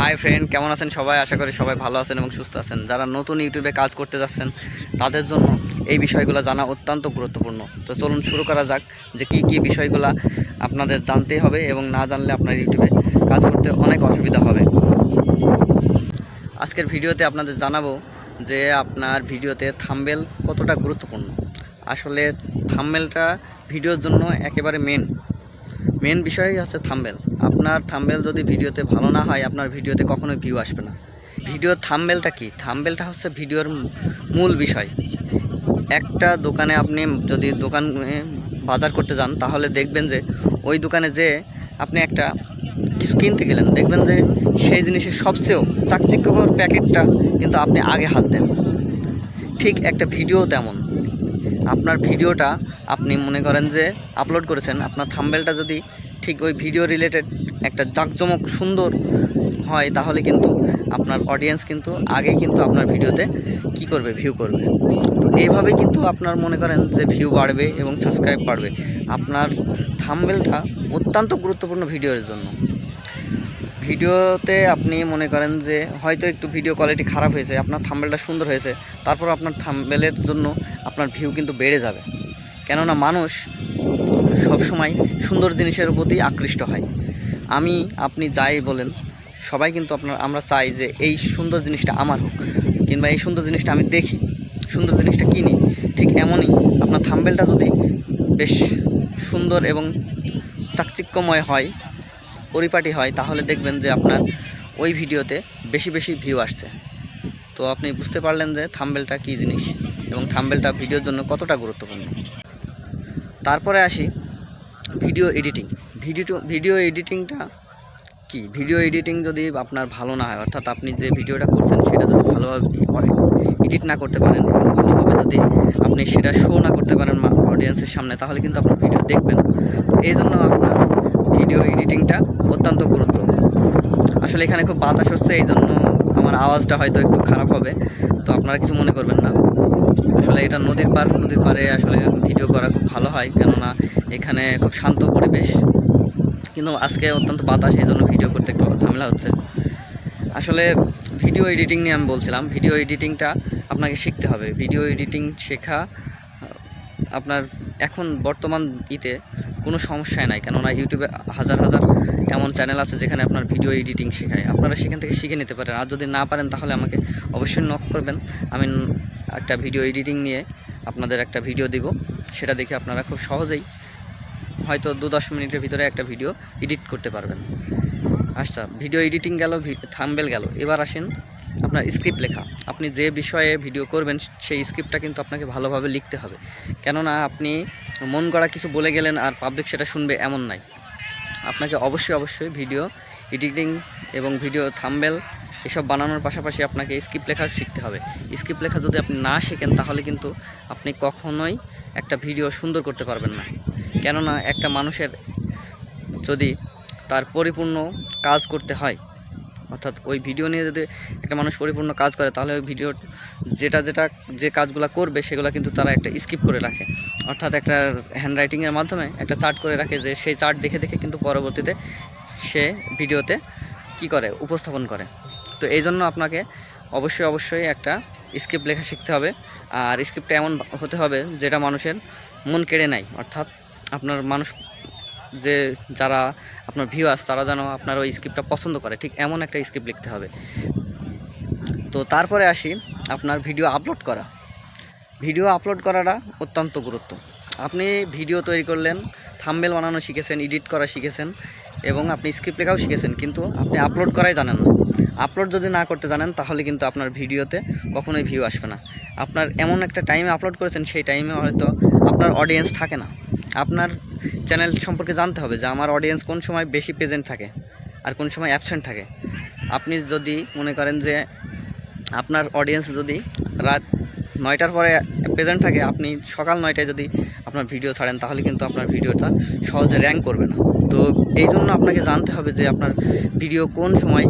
Hi friend, কেমন আছেন সবাই? আশা করি সবাই ভালো আছেন এবং সুস্থ আছেন। যারা নতুন ইউটিউবে কাজ করতে যাচ্ছেন তাদের জন্য এই বিষয়গুলো জানা অত্যন্ত গুরুত্বপূর্ণ। তো চলুন শুরু করা যাক যে কী বিষয়গুলো আপনাদের জানতেই হবে এবং না জানলে আপনার ইউটিউবে কাজ করতে অনেক অসুবিধা হবে। আজকের ভিডিওতে আপনাদের জানাবো যে আপনার ভিডিওতে থাম্বনেল কতটা গুরুত্বপূর্ণ। আসলে থাম্বনেলটা ভিডিওর জন্য একেবারে মেন বিষয়ই হচ্ছে থাম্বনেল। আপনার থাম্বনেল যদি ভিডিওতে ভালো না হয়, আপনার ভিডিওতে কখনোই ভিউ আসবে না। ভিডিওর থাম্বনেলটা কি? থাম্বনেলটা হচ্ছে ভিডিওর মূল বিষয়। একটা দোকানে আপনি যদি দোকানে বাজার করতে যান, তাহলে দেখবেন যে ওই দোকানে যে আপনি একটা কিছু কিনতে গেলেন, দেখবেন যে সেই জিনিসের সবচেয়েও চাকচিক্যকর প্যাকেটটা কিন্তু আপনি আগে হাত দেন। ঠিক একটা ভিডিও তেমন। আপনার ভিডিওটা আপনি মনে করেন যে আপলোড করেছেন, আপনার থাম্বনেলটা যদি ঠিক ওই ভিডিও রিলেটেড একটা জাঁকজমক সুন্দর হয়, তাহলে কিন্তু আপনার অডিয়েন্স কিন্তু আগে কিন্তু আপনার ভিডিওতে কি করবে? ভিউ করবে। তো এইভাবে কিন্তু আপনার মনে করেন যে ভিউ বাড়বে এবং সাবস্ক্রাইব বাড়বে। আপনার থাম্বনেলটা অত্যন্ত গুরুত্বপূর্ণ ভিডিওর জন্য। ভিডিওতে আপনি মনে করেন যে হয়তো একটু ভিডিও কোয়ালিটি খারাপ হয়েছে, আপনার থাম্বনেলটা সুন্দর হয়েছে, তারপর আপনার থাম্বনেলের জন্য আপনার ভিউ কিন্তু বেড়ে যাবে। কেননা মানুষ সবসময় সুন্দর জিনিসের প্রতি আকৃষ্ট হয়। আপনি যাই বলেন, সবাই কিন্তু আমরা চাই যে এই সুন্দর জিনিসটা আমার হোক, কিংবা এই সুন্দর জিনিসটা আমি দেখি, সুন্দর জিনিসটা কিনি। ঠিক এমনই আপনার থাম্বনেলটা যদি বেশ সুন্দর এবং চাকচিক্যময় হয়, পরিপাটি হয়, তাহলে দেখবেন যে আপনার ওই ভিডিওতে বেশি ভিউ আসছে। তো আপনি বুঝতে পারলেন যে থাম্বনেলটা কী জিনিস এবং থাম্বনেলটা ভিডিওর জন্য কতটা গুরুত্বপূর্ণ। তারপরে আসি ভিডিও এডিটিং। ভিডিও এডিটিংটা কি? ভিডিও এডিটিং যদি আপনার ভালো না হয়, অর্থাৎ আপনি যে ভিডিওটা করছেন সেটা যদি ভালোভাবে এডিট না করতে পারেন এবং ভালোভাবে যদি আপনি সেটা শো না করতে পারেন অডিয়েন্সের সামনে, তাহলে কিন্তু আপনার ভিডিও দেখবে না। তো এই জন্য আপনার ভিডিও এডিটিংটা অত্যন্ত গুরুত্ব। আসলে এখানে খুব বাতাস হচ্ছে, এই জন্য আমার আওয়াজটা হয়তো একটু খারাপ হবে, তো আপনারা কিছু মনে করবেন না। আসলে এটা নদীর পাড়ে আসলে ভিডিও করা খুব ভালো হয়, কেননা এখানে খুব শান্ত পরিবেশ। কিন্তু আজকে অত্যন্ত বাতাস, এই জন্য ভিডিও করতে একটু ঝামেলা হচ্ছে। আসলে ভিডিও এডিটিং নিয়ে আমি বলছিলাম, ভিডিও এডিটিংটা আপনাকে শিখতে হবে। ভিডিও এডিটিং শেখা আপনার এখন বর্তমান কোনো সমস্যাই নাই, কেননা ইউটিউবে হাজার এমন চ্যানেল আছে যেখানে আপনার ভিডিও এডিটিং শেখায়। আপনারা সেখান থেকে শিখে নিতে পারেন। আর যদি না পারেন, তাহলে আমাকে অবশ্যই নক করবেন। আমি একটা ভিডিও এডিটিং নিয়ে আপনাদের একটা ভিডিও দিব, সেটা দেখে আপনারা খুব সহজেই হয়তো 2-10 মিনিটের ভিতরে একটা ভিডিও এডিট করতে পারবেন। আচ্ছা, ভিডিও এডিটিং গেল, থাম্বনেল গেল। এবার আসেন আপনার স্ক্রিপ্ট লেখা। আপনি যে বিষয়ে ভিডিও করবেন সেই স্ক্রিপ্টটা কিন্তু আপনাকে ভালোভাবে লিখতে হবে। কেননা আপনি মন গড়া কিছু বলে গেলেন আর পাবলিক সেটা শুনবে, এমন নাই। আপনাকে অবশ্যই ভিডিও এডিটিং এবং ভিডিও থাম্বনেল এসব বানানোর পাশাপাশি আপনাকে স্ক্রিপ্ট লেখা শিখতে হবে। স্ক্রিপ্ট লেখা যদি আপনি না শেখেন, তাহলে কিন্তু আপনি কখনোই একটা ভিডিও সুন্দর করতে পারবেন না। কেননা একটা মানুষের যদি তার পরিপূর্ণ কাজ করতে হয়, অর্থাৎ ওই ভিডিও নিয়ে যদি একটা মানুষ পরিপূর্ণ কাজ করে, তাহলে ওই ভিডিওর যে কাজগুলো করবে সেগুলো কিন্তু তারা একটা স্কিপ করে রাখে। অর্থাৎ একটা হ্যান্ডরাইটিংয়ের মাধ্যমে একটা চার্ট করে রাখে, যে সেই চার্ট দেখে কিন্তু পরবর্তীতে সে ভিডিওতে কি করে? উপস্থাপন করে। তো এই জন্য আপনাকে অবশ্যই একটা স্ক্রিপ্ট লেখা শিখতে হবে। আর স্ক্রিপ্টটা এমন হতে হবে যেটা মানুষের মন কেড়ে নেয়, অর্থাৎ আপনার যারা আপনার ভিউয়ার্স, তারা যেন আপনার ওই স্ক্রিপ্টটা পছন্দ করে, ঠিক এমন একটা স্ক্রিপ্ট লিখতে হবে। তো তারপরে আসি আপনার ভিডিও আপলোড করাটা অত্যন্ত গুরুত্ব। আপনি ভিডিও তৈরি করলেন, থাম্বনেল বানানো শিখেছেন, এডিট করা শিখেছেন এবং আপনি স্ক্রিপ্ট লেখাও শিখেছেন, কিন্তু আপনি আপলোড করাই জানেন না। আপলোড যদি না করতে জানেন, তাহলে কিন্তু আপনার ভিডিওতে কখনোই ভিউ আসবে না। আপনার এমন একটা টাইমে আপলোড করেছেন, সেই টাইমে হয়তো আপনার অডিয়েন্স থাকে না। আপনার চ্যানেল সম্পর্কে জানতে হবে যে আমার অডিয়েন্স কোন সময় বেশি প্রেজেন্ট থাকে আর কোন সময় অ্যাবসেন্ট থাকে। আপনি যদি মনে করেন যে আপনার অডিয়েন্স যদি রাত 9টার পরে প্রেজেন্ট থাকে, আপনি সকাল 9টায় যদি আপনার ভিডিও ছাড়েন, তাহলে কিন্তু আপনার ভিডিওটা সহজে র্যাঙ্ক করবে না। তো এই জন্য আপনাকে জানতে হবে যে আপনার ভিডিও কোন সময়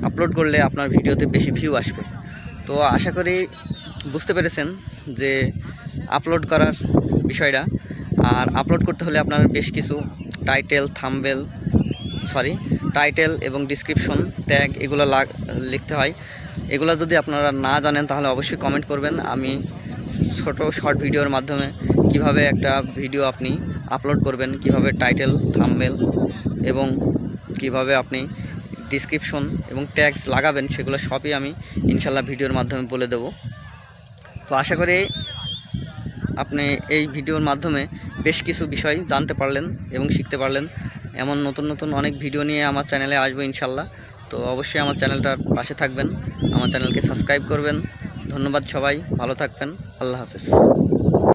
আপলোড করলে আপনার ভিডিওতে বেশি ভিউ আসবে। তো আশা করি বুঝতে পেরেছেন যে আপলোড করার বিষয়টা। আর আপলোড করতে হলে আপনার বেশ কিছু টাইটেল এবং ডিসক্রিপশন ট্যাগ এগুলো লিখতে হয়। এগুলো যদি আপনারা না জানেন তাহলে অবশ্যই কমেন্ট করবেন। আমি ছোট শর্ট ভিডিওর মাধ্যমে কিভাবে একটা ভিডিও আপনি আপলোড করবেন, কিভাবে টাইটেল, থাম্বনেল এবং কিভাবে আপনি ডিসক্রিপশন এবং ট্যাগস লাগাবেন, সেগুলো সবই আমি ইনশাল্লাহ ভিডিওর মাধ্যমে বলে দেব। তো আশা করি আপনি এই ভিডিওর মাধ্যমে বেশ কিছু বিষয় জানতে পারলেন এবং শিখতে পারলেন। এমন নতুন নতুন অনেক ভিডিও নিয়ে আমার চ্যানেলে আসবো ইনশাল্লাহ। তো অবশ্যই আমার চ্যানেলটার পাশে থাকবেন, আমার চ্যানেলকে সাবস্ক্রাইব করবেন। ধন্যবাদ সবাই, ভালো থাকবেন, আল্লাহ হাফেজ।